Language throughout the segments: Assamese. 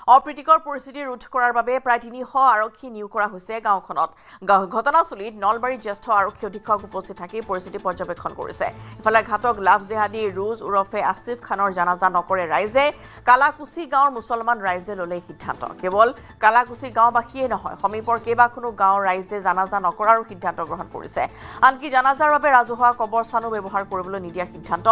অপ্ৰীতিকৰ পৰিস্থিতি ৰোধ কৰাৰ বাবে প্ৰায় ৩০০ আৰক্ষী নিয়োগ কৰা হৈছে গাঁওখনত। ঘটনাস্থলীত নলবাৰী জ্যেষ্ঠ আৰক্ষী অধীক্ষক উপস্থিত থাকি পৰিস্থিতি পৰ্যবেক্ষণ কৰিছে। ইফালে ঘাটক লাভ জেহাদী ৰুজ ওৰফে আসিফ খানৰ জানাজা নকৰে ৰাইজে। কালাকুছি গাঁৱৰ মুছলমান ৰাইজে ল'লে সিদ্ধান্ত। কেৱল কালাকুছি গাঁওবাসীয়ে নহয়, সমীপৰ কেইবাখনো গাঁৱৰ ৰাইজে জানাজা নকৰাৰ সিদ্ধান্ত গ্ৰহণ কৰিছে। আনকি জানাজাৰ বাবে ৰাজহুৱা কবৰস্থানো ব্যৱহাৰ কৰিবলৈ নিদিয়াৰ সিদ্ধান্ত।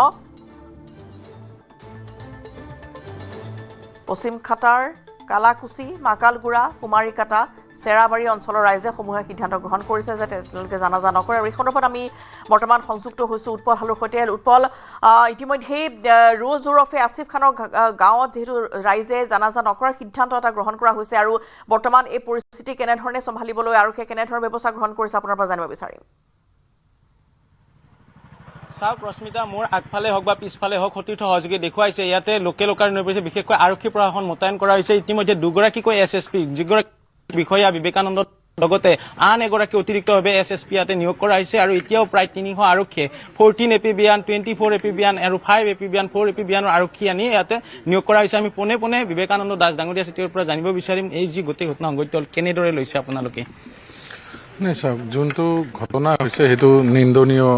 পশ্চিম খাটাৰ কালাকুছি, মাকালগুড়া, কুমাৰীকাটা, চেৰাবাৰী অঞ্চলৰ ৰাইজে সমূহে সিদ্ধান্ত গ্ৰহণ কৰিছে যে তেওঁলোকে জানাজা নকৰে। আৰু এই সন্দৰ্ভত আমি বৰ্তমান সংযুক্ত হৈছোঁ উৎপল হালৰ সৈতে। উৎপল, ইতিমধ্যেই ৰোজ ওৰফে আসিফ খানৰ গাঁৱত যিহেতু ৰাইজে জানাজা নকৰাৰ সিদ্ধান্ত এটা গ্ৰহণ কৰা হৈছে, আৰু বৰ্তমান এই পৰিস্থিতি কেনেধৰণে চম্ভালিবলৈ আৰক্ষীয়ে কেনেধৰণৰ ব্যৱস্থা গ্ৰহণ কৰিছে আপোনাৰ পৰা জানিব বিচাৰিম। চাওক ৰশ্মিতা, মোৰ আগফালে হওক বা পিছফালে হওক সতীৰ্থ সহযোগী দেখুৱাইছে ইয়াতে লোকে নৈ পৰিছে। বিশেষকৈ আৰক্ষী প্ৰশাসন মোতায়েন কৰা হৈছে। ইতিমধ্যে দুগৰাকীকৈ SSP, যিগৰাকী বিষয়া বিবেকানন্দ লগতে আন এগৰাকী অতিৰিক্তভাৱে SSP ইয়াতে নিয়োগ কৰা হৈছে। আৰু এতিয়াও প্ৰায় ৩০০ আৰক্ষীয়ে 14 এপিবিয়ান, 24 এপিবিয়ান আৰু 5 এপিবিয়ান, 4 এপিবিয়ানৰ আৰক্ষী আনি ইয়াতে নিয়োগ কৰা হৈছে। আমি পোনে পোনে বিবেকানন্দ দাস ডাঙৰীয়া চিটিৰ পৰা জানিব বিচাৰিম এই যি গোটেই ঘটনা সংঘটিত হ'ল কেনেদৰে লৈছে আপোনালোকে। নাই চাওক, যোনটো ঘটনা হৈছে সেইটো নিন্দনীয়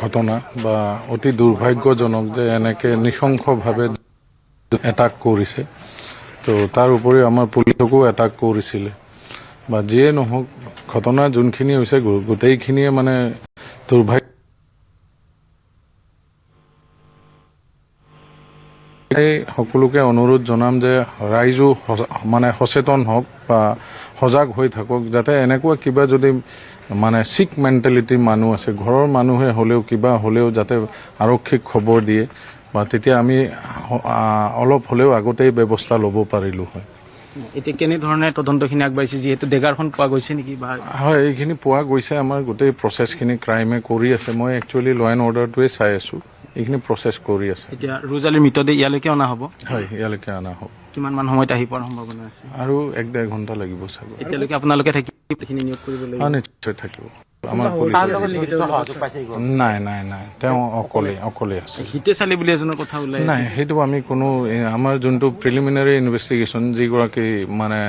ঘটনা বা অতি দুৰ্ভাগ্যজনক যে এনেকে নৃশংসভাৱে এটাক কৰিছে। তো তাৰ উপৰিও আমাৰ পুলিচকো এটাক কৰিছিলে বা যিয়ে নহওক, ঘটনা যোনখিনি হৈছে গোটেইখিনিয়ে মানে দুৰ্ভাগ্য। সকলোকে অনুৰোধ জনাম যে ৰাইজো মানে সচেতন হওক বা সজাগ হৈ থাকক, যাতে এনেকুৱা কিবা যদি মানে চিক মেণ্টেলিটিৰ মানুহ আছে, ঘৰৰ মানুহে হ'লেও কিবা হ'লেও যাতে আৰক্ষীক খবৰ দিয়ে বা তেতিয়া আমি অলপ হ'লেও আগতেই ব্যৱস্থা ল'ব পাৰিলোঁ হয়। এতিয়া কেনেধৰণে তদন্তখিনি আগবাঢ়িছে, যিহেতু ডেগাৰখন পোৱা গৈছে নেকি? হয়, এইখিনি পোৱা গৈছে। আমাৰ গোটেই প্ৰচেছখিনি ক্ৰাইমে কৰি আছে। মই একচুৱেলি ল' এণ্ড অৰ্ডাৰটোৱে চাই আছোঁ। এইখিনি প্ৰচেছ কৰি আছে। এতিয়া ৰোজ আলীৰ মৃতদেহ ইয়ালৈকে অনা হ'ব? হয়, ইয়ালৈকে অনা হ'ব। কিমান মান সময়ত আহি পোৱাৰ সম্ভাৱনা আছে? আৰু 1-1.5 ঘণ্টা লাগিব চাগৈ। এতিয়ালৈকে আপোনালোকে থাকিব নিয়োগ কৰিব লাগিব? নিশ্চয় থাকিব। আমাৰ নাই, তেওঁ অকলে আছে। হিতে চালি বুলি এজনৰ কথা ওলাই নাই, সেইটো আমি কোনো আমাৰ যোনটো প্ৰিলিমিনাৰী ইনভেষ্টিগেশ্যন, যিগৰাকী মানে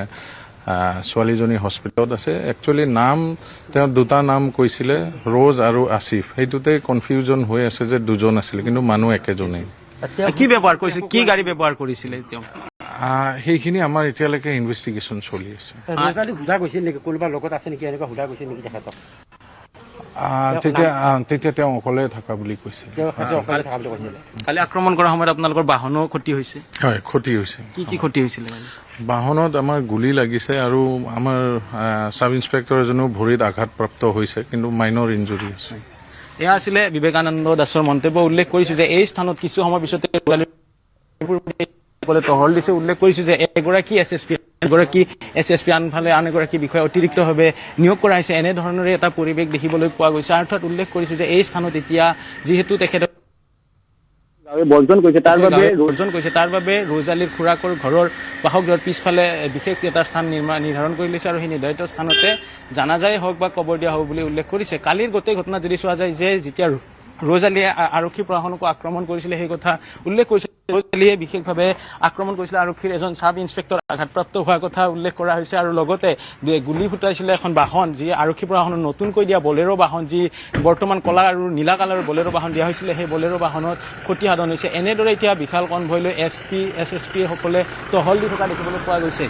ছোৱালীজনী হস্পিটেলত আছে, একচুৱেলি নাম তেওঁ দুটা নাম কৈছিলে, ৰোজ আৰু আসিফ। সেইটোতে কনফিউজন হৈ আছে যে দুজন আছিলে, কিন্তু মানুহ একেজনেই। কি ব্যৱহাৰ কৰিছিল, কি গাড়ী ব্যৱহাৰ কৰিছিলে তেওঁ? সেইখিনি আমাৰ এতিয়ালৈকে ইনভেষ্টিগেশ্যন চলি আছে। তেতিয়া তেওঁ অকলে থকা বুলি কৈছে। কালি আক্ৰমণ কৰাৰ সময়ত আপোনালোকৰ বাহনো ক্ষতি হৈছে? হয়, ক্ষতি হৈছে। কি ক্ষতি হৈছিলে? বাহনত আমাৰ গুলী লাগিছে আৰু আমাৰ চাব ইন্সপেক্টৰ এজনেও ভৰিত আঘাতপ্ৰাপ্ত হৈছে, কিন্তু মাইনৰ ইঞ্জুৰি আছে। এয়া আছিলে বিবেকানন্দ দাসৰ মন্তব্য। উল্লেখ কৰিছো যে এই স্থানত কিছু সময় পিছতে টহল দিছে। উল্লেখ কৰিছো যে এগৰাকী SSP আনফালে আন এগৰাকী বিষয়া অতিৰিক্তভাৱে নিয়োগ কৰা হৈছে। এনেধৰণৰে এটা পৰিৱেশ দেখিবলৈ পোৱা গৈছে। অৰ্থাৎ উল্লেখ কৰিছো যে এই স্থানত এতিয়া যিহেতু তেখেত বৰ্জন কৰিছে, তাৰ বাবে ৰোজ আলীৰ খুৰাকৰ ঘৰৰ বাসগৃহৰ পিছফালে বিশেষ এটা স্থান নিৰ্ধাৰণ কৰি লৈছে আৰু সেই নিৰ্ধাৰিত স্থানতে জানাজাই হওক বা কবৰ দিয়া হ'ব বুলি উল্লেখ কৰিছে। কালিৰ গোটেই ঘটনা যদি চোৱা যায় যে যেতিয়া ৰোজ আলীয়ে আৰক্ষী প্ৰশাসনকো আক্ৰমণ কৰিছিলে সেই কথা উল্লেখ কৰিছে। ৰোজ আলীয়ে বিশেষভাৱে আক্ৰমণ কৰিছিলে, আৰক্ষীৰ এজন চাব ইন্সপেক্টৰ আঘাতপ্ৰাপ্ত হোৱাৰ কথা উল্লেখ কৰা হৈছে। আৰু লগতে গুলী ফুটাইছিলে এখন বাহন, যি আৰক্ষী প্ৰশাসনৰ নতুনকৈ দিয়া বলেৰো বাহন, যি বৰ্তমান কলা আৰু নীলা কালাৰৰ বলেৰো বাহন দিয়া হৈছিলে, সেই বলেৰো বাহনত ক্ষতি সাধন হৈছে। এনেদৰে এতিয়া বিশাল কনভয় লৈ SSP সকলে টহল দি থকা দেখিবলৈ পোৱা গৈছে।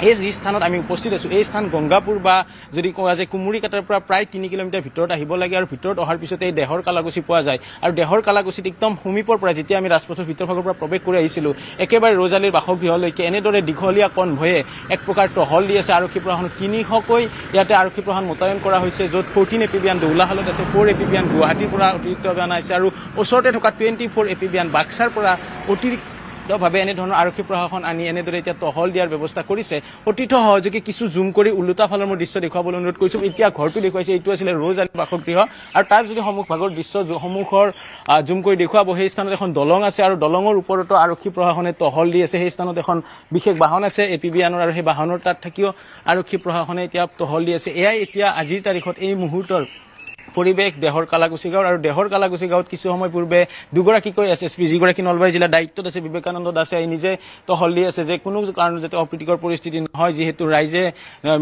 এই যি স্থানত আমি উপস্থিত আছোঁ, এই স্থান গংগাপুৰ বা যদি কোৱা যায় কুমুৰিকাটাৰ পৰা প্ৰায় 3 কিলোমিটাৰ ভিতৰত আহিব লাগে। আৰু ভিতৰত অহাৰ পিছতে এই দেহৰ কালাকুচি পোৱা যায়। আৰু দেহৰ কালাকুচিত একদম সমীপৰ পৰা যেতিয়া আমি ৰাজপথৰ ভিতৰভাগৰ পৰা প্ৰৱেশ কৰি আহিছিলোঁ, একেবাৰে ৰোজ আলীৰ বাসগৃহলৈকে এনেদৰে দীঘলীয়া কনভয়ে এক প্ৰকাৰ টহল দি আছে। আৰক্ষী প্ৰশাসন 300কৈ ইয়াতে আৰক্ষী প্ৰশাসন মোতায়েন কৰা হৈছে, য'ত 14 এপিবিয়ান দৌলাহালত আছে, 4 এপিবিয়ান গুৱাহাটীৰ পৰা অতিৰিক্তভাৱে অনা হৈছে, আৰু ওচৰতে থকা 24 এপিবিয়ান বাক্সাৰ পৰা অতিৰিক্তভাৱে এনেধৰণৰ আৰক্ষী প্ৰশাসন আনি এনেদৰে এতিয়া টহল দিয়াৰ ব্যৱস্থা কৰিছে। সতীৰ্থ সহযোগী কিছু জুম কৰি ওলোটা ফালৰ মোৰ দৃশ্য দেখুৱাবলৈ অনুৰোধ কৰিছোঁ। এতিয়া ঘৰটো দেখুৱাইছে, এইটো আছিলে ৰোজ আলীৰ বাসগৃহ। আৰু তাৰ যদি সন্মুখভাগৰ দৃশ্য সন্মুখৰ জুম কৰি দেখুৱাব, সেই স্থানত এখন দলং আছে আৰু দলঙৰ ওপৰতো আৰক্ষী প্ৰশাসনে টহল দি আছে। সেই স্থানত এখন বিশেষ বাহন আছে এপিবিয়ানৰ, আৰু সেই বাহনৰ তাত থাকিও আৰক্ষী প্ৰশাসনে এতিয়া টহল দি আছে। এয়াই এতিয়া আজিৰ তাৰিখত এই মুহূৰ্তৰ পৰিৱেশ দেহৰ কালাকুছি গাঁৱৰ আৰু দেহৰ কালাকুছি গাঁৱত কিছু সময় পূৰ্বে দুগৰাকীকৈ SSP যিগৰাকী নলবাৰী জিলাৰ দায়িত্বত আছে বিবেকানন্দ দাসে নিজে টহল দি আছে যে কোনো কাৰণত যাতে অপ্ৰীতিকৰ পৰিস্থিতি নহয় যিহেতু ৰাইজে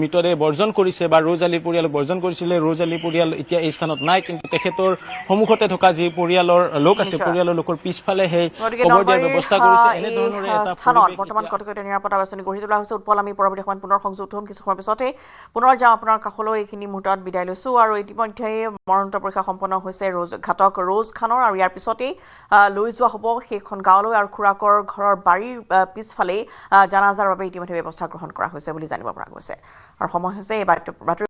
মৃতদেহ বৰ্জন কৰিছে বা ৰৌজ আলীৰ পৰিয়ালক বৰ্জন কৰিছিলে ৰৌজ আলীৰ পৰিয়াল এতিয়া এই স্থানত নাই কিন্তু তেখেতৰ সন্মুখতে থকা যি পৰিয়ালৰ লোক আছে পৰিয়ালৰ লোকৰ পিছফালে সেই কবৰ দিয়াৰ ব্যৱস্থা কৰিছে এনেধৰণৰে এটা স্থানত বৰ্তমান কটকটীয়া নিৰাপত্তা বাছনি গঢ়ি তোলা হৈছে উৎপল আমি পৰৱৰ্তী সময়ত পুনৰ সংযোগ হ'ম কিছু সময়ৰ পিছতে পুনৰ যাওঁ আপোনাৰ কাষলৈ এইখিনি মুহূৰ্তত বিদায় লৈছোঁ আৰু ইতিমধ্যে মৰণোত্তৰ পৰীক্ষা সম্পন্ন হৈছে ঘাতক ৰৌজ খানৰ আৰু ইয়াৰ পিছতেই লৈ যোৱা হ'ব সেইখন গাঁৱলৈ আৰু খুৰাকৰ ঘৰৰ বাৰীৰ পিছফালেই জানাজাৰ বাবে ইতিমধ্যে ব্যৱস্থা গ্ৰহণ কৰা হৈছে বুলি জানিব পৰা গৈছে আৰু সময় হৈছে এই বাতৰি